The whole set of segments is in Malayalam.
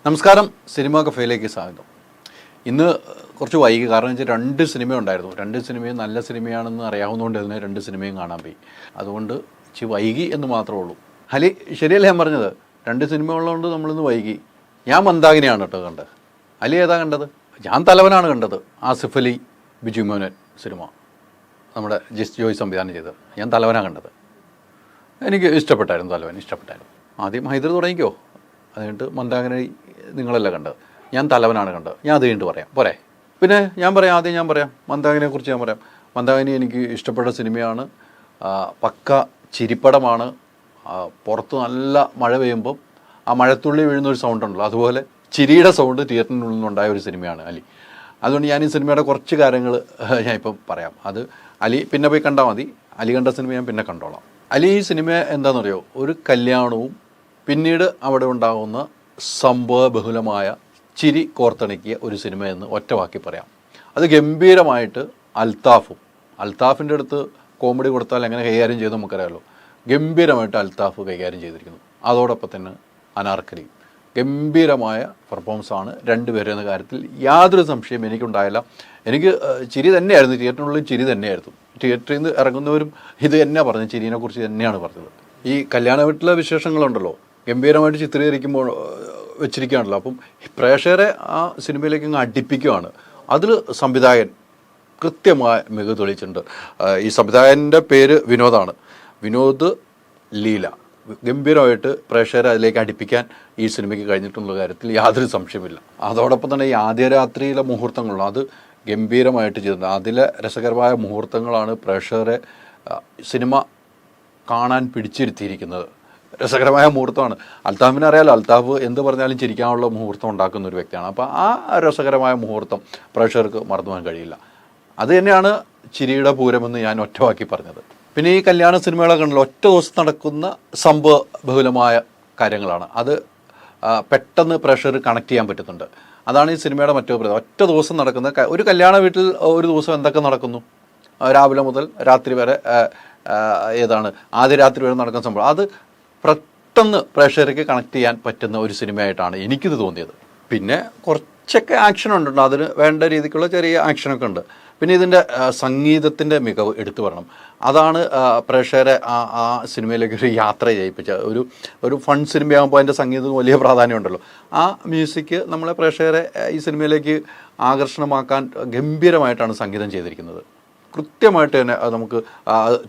നമസ്കാരം, സിനിമ കഫേയിലേക്ക് സ്വാഗതം. ഇന്ന് കുറച്ച് വൈകി, കാരണം വെച്ചാൽ 2 സിനിമ ഉണ്ടായിരുന്നു. 2 സിനിമയും നല്ല സിനിമയാണെന്ന് അറിയാവുന്നതുകൊണ്ട് തന്നെ 2 സിനിമയും കാണാൻ പോയി. അതുകൊണ്ട് ഇച്ചിരി വൈകി എന്ന് മാത്രമേ ഉള്ളൂ. അലി, ശരിയല്ലേ ഞാൻ പറഞ്ഞത്? 2 സിനിമ ഉള്ളതുകൊണ്ട് നമ്മളിന്ന് വൈകി. ഞാൻ മന്ദാകിനിയാണ് കേട്ടോ കണ്ടത്. അലി ഏതാ കണ്ടത്? ഞാൻ തലവനാണ് കണ്ടത്. ആസിഫ് അലി, ബിജു മോഹൻ സിനിമ, നമ്മുടെ ജിസ് ജോയ് സംവിധാനം ചെയ്തത്. ഞാൻ തലവനാണ് കണ്ടത്. എനിക്ക് ഇഷ്ടപ്പെട്ടായിരുന്നു, തലവൻ ഇഷ്ടപ്പെട്ടായിരുന്നു. ആദ്യം ഹൈദർ തുടങ്ങിക്കോ, അത് കഴിഞ്ഞിട്ട് മന്ദാകിനി നിങ്ങളല്ല കണ്ടത്. ഞാൻ തലവനാണ് കണ്ടത്. ഞാൻ അത് കഴിഞ്ഞിട്ട് പറയാം, പോരെ? പിന്നെ ആദ്യം ഞാൻ പറയാം മന്ദാകിനിയെക്കുറിച്ച്. ഞാൻ പറയാം, മന്ദാകിനി എനിക്ക് ഇഷ്ടപ്പെട്ട സിനിമയാണ്. പക്ക ചിരിപ്പടമാണ്. പുറത്ത് നല്ല മഴ പെയ്യുമ്പം ആ മഴത്തുള്ളി വീഴുന്നൊരു സൗണ്ട് ഉണ്ടല്ലോ, അതുപോലെ ചിരിയുടെ സൗണ്ട് തിയേറ്ററിനുള്ളിൽ നിന്നുണ്ടായ ഒരു സിനിമയാണ് അലി. അതുകൊണ്ട് ഞാൻ ഈ സിനിമയുടെ കുറച്ച് കാര്യങ്ങൾ ഞാനിപ്പം പറയാം. അത് അലി പിന്നെ പോയി കണ്ടാൽ മതി. അലി കണ്ട സിനിമ ഞാൻ പിന്നെ കണ്ടോളാം. അലി ഈ സിനിമ എന്താണെന്നറിയോ? ഒരു കല്യാണവും പിന്നീട് അവിടെ ഉണ്ടാകുന്ന സംഭവബഹുലമായ ചിരി കോർത്തിണക്കിയ ഒരു സിനിമയെന്ന് ഒറ്റവാക്കി പറയാം. അത് ഗംഭീരമായിട്ട് അൽത്താഫിൻ്റെ അടുത്ത് കോമഡി കൊടുത്താൽ എങ്ങനെ കൈകാര്യം ചെയ്ത് നമുക്കറിയാമല്ലോ. ഗംഭീരമായിട്ട് അൽത്താഫ് കൈകാര്യം ചെയ്തിരിക്കുന്നു. അതോടൊപ്പം തന്നെ അനാർക്കലി ഗംഭീരമായ പെർഫോമൻസാണ് രണ്ടുപേരെന്ന കാര്യത്തിൽ യാതൊരു സംശയം എനിക്കുണ്ടായില്ല. എനിക്ക് ചിരി തന്നെയായിരുന്നു, തിയേറ്ററിനുള്ളിൽ ചിരി തന്നെയായിരുന്നു. തിയേറ്ററിൽ നിന്ന് ഇറങ്ങുന്നവരും ഇത് തന്നെയാണ് പറഞ്ഞത്, ചിരിനെ കുറിച്ച് തന്നെയാണ് പറഞ്ഞത്. ഈ കല്യാണ വീട്ടിലെ വിശേഷങ്ങളുണ്ടല്ലോ, ഗംഭീരമായിട്ട് ചിത്രീകരിക്കുമ്പോൾ വെച്ചിരിക്കുകയാണല്ലോ. അപ്പം പ്രേക്ഷകരെ ആ സിനിമയിലേക്ക് അങ്ങ് അടുപ്പിക്കുകയാണ്. അതിൽ സംവിധായകൻ കൃത്യമായ മികവ് തെളിയിച്ചിട്ടുണ്ട്. ഈ സംവിധായകൻ്റെ പേര് വിനോദാണ്, വിനോദ് ലീല. ഗംഭീരമായിട്ട് പ്രേക്ഷകരെ അതിലേക്ക് അടുപ്പിക്കാൻ ഈ സിനിമയ്ക്ക് കഴിഞ്ഞിട്ടുള്ള കാര്യത്തിൽ യാതൊരു സംശയമില്ല. അതോടൊപ്പം തന്നെ ഈ ആദ്യ രാത്രിയിലെ മുഹൂർത്തങ്ങളുണ്ട്, അത് ഗംഭീരമായിട്ട് ചെയ്തിട്ടുണ്ട്. അതിലെ രസകരമായ മുഹൂർത്തങ്ങളാണ് പ്രേക്ഷകരെ സിനിമ കാണാൻ പിടിച്ചിരുത്തിയിരിക്കുന്നത്. രസകരമായ മുഹൂർത്തമാണ്. അൽത്താഫിനെ അറിയാലോ, അൽത്താഫ് എന്ത് പറഞ്ഞാലും ചിരിക്കാനുള്ള മുഹൂർത്തം ഉണ്ടാക്കുന്ന ഒരു വ്യക്തിയാണ്. അപ്പോൾ ആ രസകരമായ മുഹൂർത്തം പ്രേക്ഷകർക്ക് മറന്നുപോകാൻ കഴിയില്ല. അത് തന്നെയാണ് ചിരിയുടെ പൂരമെന്ന് ഞാൻ ഒറ്റവാക്കി പറഞ്ഞത്. പിന്നെ ഈ കല്യാണ സിനിമകളൊക്കെ ഉണ്ടല്ലോ, ഒറ്റ ദിവസം നടക്കുന്ന സംഭവ ബഹുലമായ കാര്യങ്ങളാണ്. അത് പെട്ടെന്ന് പ്രേക്ഷകർ കണക്ട് ചെയ്യാൻ പറ്റുന്നുണ്ട്. അതാണ് ഈ സിനിമയുടെ മറ്റൊരു പ്രത്യേകത. ഒറ്റ ദിവസം നടക്കുന്ന ഒരു കല്യാണ വീട്ടിൽ ഒരു ദിവസം എന്തൊക്കെ നടക്കുന്നു, രാവിലെ മുതൽ രാത്രി വരെ, ആദ്യ രാത്രി വരെ നടക്കുന്ന സംഭവം, അത് പെട്ടെന്ന് പ്രേക്ഷകർക്ക് കണക്ട് ചെയ്യാൻ പറ്റുന്ന ഒരു സിനിമയായിട്ടാണ് എനിക്കിത് തോന്നിയത്. പിന്നെ കുറച്ചൊക്കെ ആക്ഷൻ ഉണ്ട്, അതിന് വേണ്ട രീതിക്കുള്ള ചെറിയ ആക്ഷനൊക്കെ ഉണ്ട്. പിന്നെ ഇതിൻ്റെ സംഗീതത്തിൻ്റെ മികവ് എടുത്തു പറയണം. അതാണ് പ്രേക്ഷകരെ ആ സിനിമയിലേക്ക് ഒരു യാത്ര ചെയ്യിപ്പിച്ച ഒരു ഫൺ സിനിമയാകുമ്പോൾ അതിൻ്റെ സംഗീതത്തിന് വലിയ പ്രാധാന്യമുണ്ടല്ലോ. ആ മ്യൂസിക് നമ്മളെ പ്രേക്ഷകരെ ഈ സിനിമയിലേക്ക് ആകർഷണമാക്കാൻ ഗംഭീരമായിട്ടാണ് സംഗീതം ചെയ്തിരിക്കുന്നത്. കൃത്യമായിട്ട് തന്നെ നമുക്ക്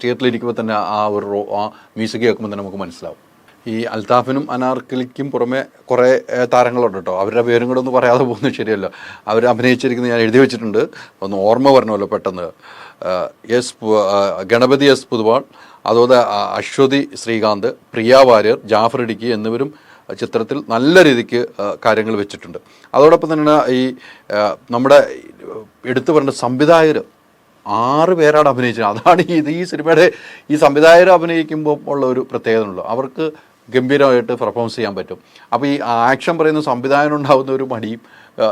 തിയേറ്ററിലിരിക്കുമ്പോൾ തന്നെ ആ മ്യൂസിക് കേൾക്കുമ്പോൾ തന്നെ നമുക്ക് മനസ്സിലാവും. ഈ അൽത്താഫിനും അനാർക്കലിക്കും പുറമെ കുറേ താരങ്ങളുണ്ട് കേട്ടോ. അവരുടെ പേരും കൂടെ ഒന്ന് പറയാതെ പോകുന്നത് ശരിയല്ല. അവർ അഭിനയിച്ചിരിക്കുന്നത് ഞാൻ എഴുതി വെച്ചിട്ടുണ്ട്, ഒന്ന് ഓർമ്മ വരണമല്ലോ പെട്ടെന്ന്. ഗണപതി എസ് പുതുവാൾ, അതുപോലെ അശ്വതി ശ്രീകാന്ത്, പ്രിയ വാര്യർ, ജാഫർ ഇടുക്കി എന്നിവരും ചിത്രത്തിൽ നല്ല രീതിക്ക് കാര്യങ്ങൾ വെച്ചിട്ടുണ്ട്. അതോടൊപ്പം തന്നെ ഈ നമ്മുടെ എടുത്തു പറയേണ്ട സംവിധായകർ 6 പേരാണ് അഭിനയിച്ചത്. അതാണ് ഈ സിനിമയുടെ ഈ സംവിധായകർ അഭിനയിക്കുമ്പോൾ ഉള്ള ഒരു പ്രത്യേകത ഉള്ളൂ. അവർക്ക് ഗംഭീരമായിട്ട് പെർഫോമൻസ് ചെയ്യാൻ പറ്റും. അപ്പോൾ ഈ ആക്ഷൻ പറയുന്ന സംവിധായകൻ ഉണ്ടാകുന്ന ഒരു മടിയും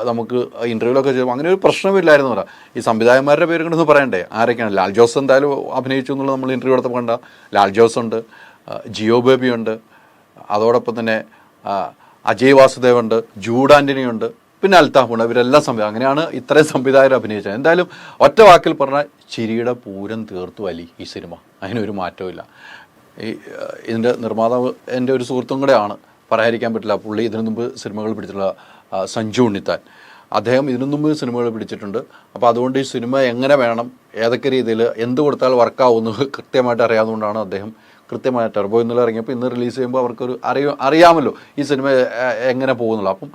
നമുക്ക് ഇൻ്റർവ്യൂലൊക്കെ ചെയ്യുമ്പോൾ അങ്ങനെ ഒരു പ്രശ്നമില്ലായിരുന്നു പറയാം. ഈ സംവിധായകന്മാരുടെ പേര് കൊണ്ടൊന്നും പറയണ്ടേ, ആരൊക്കെയാണ്? ലാൽ ജോസ് എന്തായാലും അഭിനയിച്ചു എന്നുള്ളത് നമ്മൾ ഇൻ്റർവ്യൂ എടുത്തപ്പോൾ കണ്ട. ലാൽ ജോസ് ഉണ്ട്, ജിയോ ബേബി ഉണ്ട്, അതോടൊപ്പം തന്നെ അജയ് വാസുദേവ് ഉണ്ട്, ജൂഡ് ആൻ്റണി ഉണ്ട്, പിന്നെ അൽത്താഫുണ്ട്. ഇവരെല്ലാം അങ്ങനെയാണ് ഇത്രയും സംവിധായകർ അഭിനയിച്ചത്. എന്തായാലും ഒറ്റ വാക്കിൽ പറഞ്ഞാൽ ചിരിയുടെ പൂരം തീർത്തു അലി ഈ സിനിമ. അതിനൊരു മാറ്റവും ഇല്ല. ഇതിൻ്റെ നിർമ്മാതാവ് എൻ്റെ ഒരു സുഹൃത്തും കൂടെയാണ്, പറയാതിരിക്കാൻ പറ്റില്ല. പുള്ളി ഇതിനു മുമ്പ് സിനിമകൾ പിടിച്ചിട്ടുള്ള സഞ്ജു ഉണ്ണിത്താൻ, അദ്ദേഹം ഇതിനു മുമ്പ് സിനിമകൾ പിടിച്ചിട്ടുണ്ട്. അപ്പോൾ അതുകൊണ്ട് ഈ സിനിമ എങ്ങനെ വേണം, ഏതൊക്കെ രീതിയിൽ എന്ത് കൊടുത്താൽ വർക്കാവുമെന്ന് കൃത്യമായിട്ട് അറിയാവുന്നതുകൊണ്ടാണ് അദ്ദേഹം കൃത്യമായ ടെർബോ ഇന്നലെ ഇറങ്ങിയപ്പോൾ ഇന്ന് റിലീസ് ചെയ്യുമ്പോൾ അവർക്കൊരു അറിയാമല്ലോ ഈ സിനിമ എങ്ങനെ പോകുന്നുള്ളൂ. അപ്പം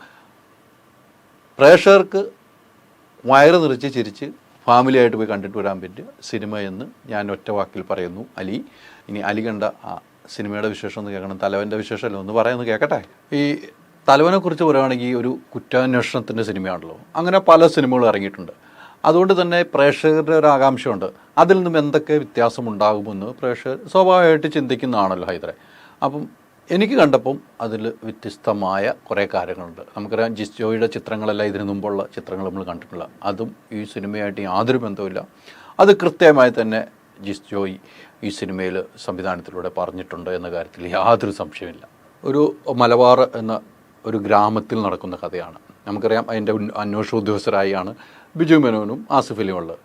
പ്രേക്ഷകർക്ക് വയറ് നിറച്ച് ചിരിച്ച് ഫാമിലിയായിട്ട് പോയി കണ്ടിട്ട് വരാൻ പറ്റിയ സിനിമ എന്ന് ഞാൻ ഒറ്റ വാക്കിൽ പറയുന്നു അലി. ഇനി അലി കണ്ട ആ സിനിമയുടെ വിശേഷം ഒന്ന് കേൾക്കണം. തലവൻ്റെ വിശേഷമല്ലോ, ഒന്ന് പറയാമെന്ന് കേൾക്കട്ടെ. ഈ തലവനെക്കുറിച്ച് പറയുകയാണെങ്കിൽ ഒരു കുറ്റാന്വേഷണത്തിൻ്റെ സിനിമയാണല്ലോ, അങ്ങനെ പല സിനിമകളും ഇറങ്ങിയിട്ടുണ്ട്. അതുകൊണ്ട് തന്നെ പ്രേക്ഷകരുടെ ഒരു ആകാംക്ഷയുണ്ട്, അതിൽ നിന്നും എന്തൊക്കെ വ്യത്യാസമുണ്ടാകുമെന്ന് പ്രേക്ഷകർ സ്വാഭാവികമായിട്ട് ചിന്തിക്കുന്നതാണല്ലോ ഹൈദരെ. അപ്പം എനിക്ക് കണ്ടപ്പം അതിൽ വ്യത്യസ്തമായ കുറേ കാര്യങ്ങളുണ്ട്. നമുക്കറിയാം, ജിസ് ജോയിയുടെ ചിത്രങ്ങളെല്ലാം ഇതിനു മുമ്പുള്ള ചിത്രങ്ങൾ നമ്മൾ കണ്ടിട്ടില്ല. അതും ഈ സിനിമയായിട്ട് യാതൊരു ബന്ധവുമില്ല. അത് കൃത്യമായി തന്നെ ജിസ് ജോയ് ഈ സിനിമയിൽ സംവിധാനത്തിലൂടെ പറഞ്ഞിട്ടുണ്ട് എന്ന കാര്യത്തിൽ യാതൊരു സംശയമില്ല. ഒരു മലബാർ എന്ന ഒരു ഗ്രാമത്തിൽ നടക്കുന്ന കഥയാണ്. നമുക്കറിയാം അതിൻ്റെ അന്വേഷണ ഉദ്യോഗസ്ഥരായാണ് ബിജു മേനോനും ആസിഫ് അലിയും ഉള്ളത്.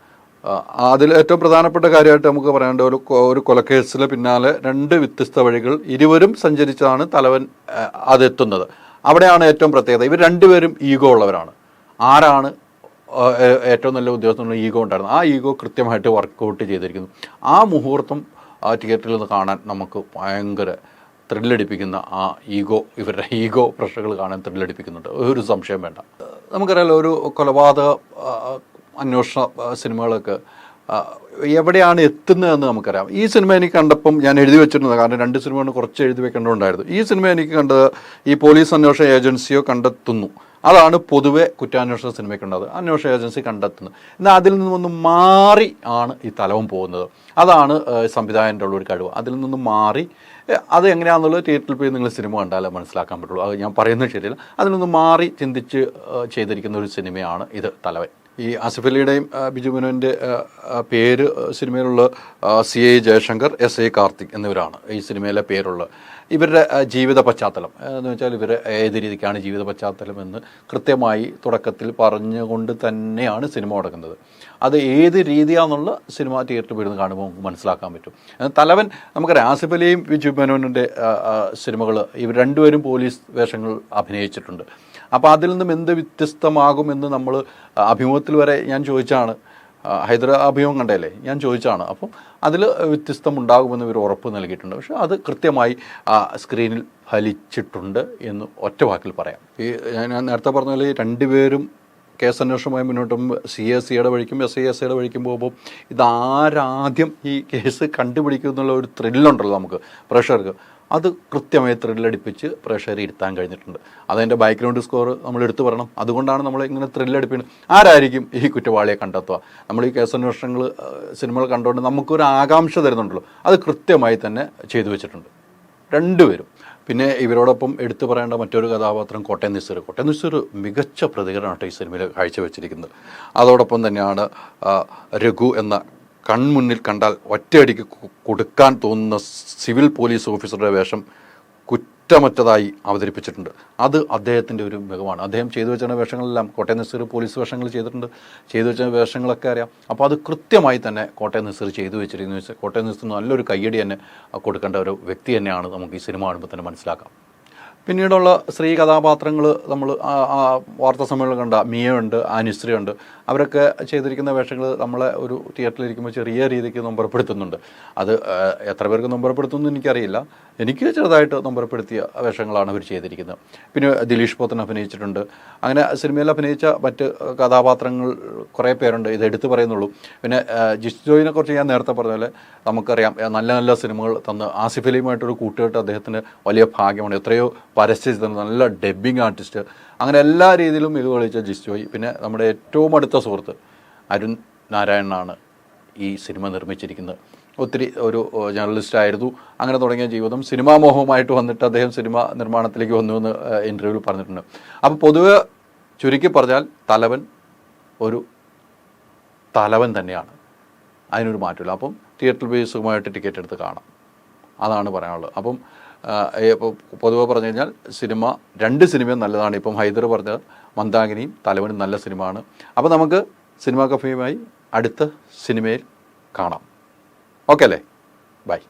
അതിൽ ഏറ്റവും പ്രധാനപ്പെട്ട കാര്യമായിട്ട് നമുക്ക് പറയേണ്ട ഒരു കൊലക്കേസിന് പിന്നാലെ 2 വ്യത്യസ്ത വഴികൾ ഇരുവരും സഞ്ചരിച്ചാണ് തലവൻ അതെത്തുന്നത്. അവിടെയാണ് ഏറ്റവും പ്രത്യേകത. ഇവർ രണ്ടുപേരും ഈഗോ ഉള്ളവരാണ്. ആരാണ് ഏറ്റവും നല്ല ഉദ്യോഗസ്ഥനുള്ള ഈഗോ ഉണ്ടായിരുന്നു, ആ ഈഗോ കൃത്യമായിട്ട് വർക്കൗട്ട് ചെയ്തിരിക്കുന്നു. ആ മുഹൂർത്തം തിയേറ്ററിൽ നിന്ന് കാണാൻ നമുക്ക് ഭയങ്കര ത്രില്ലടിപ്പിക്കുന്ന ഇവരുടെ ഈഗോ പ്രശ്നങ്ങൾ കാണാൻ ത്രില്ലടിപ്പിക്കുന്നുണ്ട്, ഒരു സംശയം വേണ്ട. നമുക്കറിയാലോ, ഒരു കൊലപാതക അന്വേഷണ സിനിമകളൊക്കെ എവിടെയാണ് എത്തുന്നതെന്ന് നമുക്കറിയാം. ഈ സിനിമ എനിക്ക് കണ്ടപ്പം ഞാൻ എഴുതി വെച്ചിരുന്നത്, കാരണം 2 സിനിമ കുറച്ച് എഴുതി വെക്കേണ്ടതുണ്ടായിരുന്നു. ഈ സിനിമ എനിക്ക് കണ്ടത് ഈ പോലീസ് അന്വേഷണ ഏജൻസിയോ കണ്ടെത്തുന്നു, അതാണ് പൊതുവെ കുറ്റാന്വേഷണ സിനിമയ്ക്കുണ്ടത്. അന്വേഷണ ഏജൻസി കണ്ടെത്തുന്നത്. എന്നാൽ അതിൽ നിന്നൊന്ന് മാറി ആണ് ഈ തലവൻ പോകുന്നത്. അതാണ് സംവിധായകൻ്റെ ഉള്ളൊരു കഴിവ്. അതിൽ നിന്ന് മാറി അത് എങ്ങനെയാണെന്നുള്ളത് തിയേറ്ററിൽ പോയി നിങ്ങൾ സിനിമ കണ്ടാലേ മനസ്സിലാക്കാൻ പറ്റുള്ളൂ. അത് ഞാൻ പറയുന്നത് ശരിയല്ല. അതിൽ നിന്ന് മാറി ചിന്തിച്ച് ചെയ്തിരിക്കുന്ന ഒരു സിനിമയാണ് ഇത് തലവൻ. ഈ ആസിഫ് അലിയുടെയും ബിജു മേനോൻ്റെ പേര് സിനിമയിലുള്ള CI ജയശങ്കർ, SI കാർത്തിക് എന്നിവരാണ് ഈ സിനിമയിലെ പേരുള്ളത്. ഇവരുടെ ജീവിത പശ്ചാത്തലം എന്ന് വെച്ചാൽ ഇവർ ഏത് രീതിക്കാണ് ജീവിത പശ്ചാത്തലം എന്ന് കൃത്യമായി തുടക്കത്തിൽ പറഞ്ഞുകൊണ്ട് തന്നെയാണ് സിനിമ തുടങ്ങുന്നത്. അത് ഏത് രീതിയാണെന്നുള്ള സിനിമ തിയേറ്ററിൽ പോയിരുന്ന് കാണുമ്പോൾ നമുക്ക് മനസ്സിലാക്കാൻ പറ്റും. തലവൻ നമുക്കറിയാം, ആസിഫ് അലിയും ബിജു മേനോൻ്റെ സിനിമകൾ ഇവർ രണ്ടുപേരും പോലീസ് വേഷങ്ങൾ അഭിനയിച്ചിട്ടുണ്ട്. അപ്പോൾ അതിൽ നിന്നും എന്ത് വ്യത്യസ്തമാകുമെന്ന് നമ്മൾ അഭിമുഖത്തിൽ വരെ ഞാൻ ചോദിച്ചാണ്. ഹൈദർ അഭിമുഖം കണ്ടല്ലേ, ഞാൻ ചോദിച്ചാണ്. അപ്പം അതിൽ വ്യത്യസ്തമുണ്ടാകുമെന്ന് ഇവർ ഉറപ്പ് നൽകിയിട്ടുണ്ട്. പക്ഷേ അത് കൃത്യമായി സ്ക്രീനിൽ ഫലിച്ചിട്ടുണ്ട് എന്ന് ഒറ്റ വാക്കിൽ പറയാം. ഈ ഞാൻ നേരത്തെ പറഞ്ഞ പോലെ 2 പേരും കേസ് അന്വേഷണമായി മുന്നോട്ടും CSCയുടെ വഴിക്കും SIയുടെ വഴിക്കും പോകുമ്പോൾ ഇതാരാദ്യം ഈ കേസ് കണ്ടുപിടിക്കും എന്നുള്ള ഒരു ത്രില്ലുണ്ടല്ലോ നമുക്ക് പ്രേക്ഷകർക്ക്. അത് കൃത്യമായി ത്രില്ലടിപ്പിച്ച് പ്രേക്ഷകരെ ഇരുത്താൻ കഴിഞ്ഞിട്ടുണ്ട്. അതിൻ്റെ ബാക്ക്ഗ്രൗണ്ട് സ്കോർ നമ്മൾ എടുത്തു പറയണം. അതുകൊണ്ടാണ് നമ്മൾ ഇങ്ങനെ ത്രില്ലടിപ്പിക്കുന്നത്. ആരായിരിക്കും ഈ കുറ്റവാളിയെ കണ്ടെത്തുക? നമ്മൾ ഈ കേസന്വേഷണങ്ങൾ സിനിമകൾ കണ്ടുകൊണ്ട് നമുക്കൊരു ആകാംക്ഷ തരുന്നുണ്ടല്ലോ, അത് കൃത്യമായി തന്നെ ചെയ്തു വെച്ചിട്ടുണ്ട് 2 പേരും. പിന്നെ ഇവരോടൊപ്പം എടുത്തു പറയേണ്ട മറ്റൊരു കഥാപാത്രം കോട്ടയം നിസ്സീർ. കോട്ടയം നിസ്സീർ മികച്ച പ്രതികരണമായിട്ട് ഈ സിനിമയിൽ കാഴ്ചവെച്ചിരിക്കുന്നത്. അതോടൊപ്പം തന്നെയാണ് രഘു എന്ന കൺമുന്നിൽ കണ്ടാൽ ഒറ്റയടിക്ക് കൊടുക്കാൻ തോന്നുന്ന സിവിൽ പോലീസ് ഓഫീസറുടെ വേഷം കുറ്റമറ്റതായി അവതരിപ്പിച്ചിട്ടുണ്ട്. അത് അദ്ദേഹത്തിൻ്റെ ഒരു മികവാണ്. അദ്ദേഹം ചെയ്തു വെച്ച വേഷങ്ങളെല്ലാം കോട്ടയം നിസ്സീർ പോലീസ് വേഷങ്ങൾ ചെയ്തിട്ടുണ്ട്. ചെയ്തു വെച്ച വേഷങ്ങളൊക്കെ അറിയാം. അപ്പോൾ അത് കൃത്യമായി തന്നെ കോട്ടയം നിസ്സീർ ചെയ്തു വെച്ചിരിക്കുന്നു. കോട്ടയം നിസ്സീർ നല്ലൊരു കയ്യടി തന്നെ കൊടുക്കേണ്ട ഒരു വ്യക്തി തന്നെയാണ് നമുക്ക് ഈ സിനിമ കാണുമ്പോൾ തന്നെ മനസ്സിലാക്കാം. പിന്നീടുള്ള സ്ത്രീ കഥാപാത്രങ്ങൾ നമ്മൾ വാർത്താ സമ്മേളനം കണ്ട മിയയുണ്ട്, ആനിശ്രീയുണ്ട്. അവരൊക്കെ ചെയ്തിരിക്കുന്ന വേഷങ്ങൾ നമ്മളെ ഒരു തിയേറ്ററിലിരിക്കുമ്പോൾ ചെറിയ രീതിക്ക് നൊമ്പരപ്പെടുത്തുന്നുണ്ട്. അത് എത്ര പേർക്ക് നൊമ്പരപ്പെടുത്തുമെന്ന് എനിക്കറിയില്ല. എനിക്ക് ചെറുതായിട്ട് നൊമ്പരപ്പെടുത്തിയ വേഷങ്ങളാണ് അവർ ചെയ്തിരിക്കുന്നത്. പിന്നെ ദിലീഷ് പോത്തൻ അഭിനയിച്ചിട്ടുണ്ട്. അങ്ങനെ സിനിമയിൽ അഭിനയിച്ച മറ്റ് കഥാപാത്രങ്ങൾ കുറേ പേരുണ്ട്, ഇത് എടുത്തു പറയുന്നുള്ളൂ. പിന്നെ ജിസ്ജോയിനെ കുറിച്ച് ഞാൻ നേരത്തെ പറഞ്ഞ പോലെ നമുക്കറിയാം, നല്ല നല്ല സിനിമകൾ തന്ന് ആസിഫ് അലിയുമായിട്ടൊരു കൂട്ടുകെട്ട് അദ്ദേഹത്തിന് വലിയ ഭാഗ്യമാണ്. എത്രയോ പരസ്യചിത്രം, നല്ല ഡബ്ബിങ് ആർട്ടിസ്റ്റ്, അങ്ങനെ എല്ലാ രീതിയിലും ഇത് കളിച്ച ജിസ്ജോയ്. പിന്നെ നമ്മുടെ ഏറ്റവും അടുത്ത സുഹൃത്ത് അരുൺ നാരായണനാണ് ഈ സിനിമ നിർമ്മിച്ചിരിക്കുന്നത്. ഒത്തിരി ഒരു ജേർണലിസ്റ്റായിരുന്നു. അങ്ങനെ തുടങ്ങിയ ജീവിതം സിനിമാ മോഹമായിട്ട് വന്നിട്ട് അദ്ദേഹം സിനിമ നിർമ്മാണത്തിലേക്ക് വന്നു എന്ന് ഇൻ്റർവ്യൂവിൽ പറഞ്ഞിട്ടുണ്ട്. അപ്പോൾ പൊതുവെ ചുരുക്കി പറഞ്ഞാൽ തലവൻ ഒരു തലവൻ തന്നെയാണ്, അതിനൊരു മാറ്റമില്ല. അപ്പം തിയേറ്ററിൽ പോയി സുഖമായിട്ട് ടിക്കറ്റ് എടുത്ത് കാണാം, അതാണ് പറയാനുള്ളത്. അപ്പം പൊതുവെ പറഞ്ഞു കഴിഞ്ഞാൽ സിനിമ 2 സിനിമയും നല്ലതാണ്. ഇപ്പം ഹൈദർ പറഞ്ഞ മന്ദാകിനിയും തലവനും നല്ല സിനിമയാണ്. അപ്പോൾ നമുക്ക് സിനിമാ കഫേയുമായി അടുത്ത സിനിമയിൽ കാണാം. ഓക്കെ അല്ലേ? ബൈ.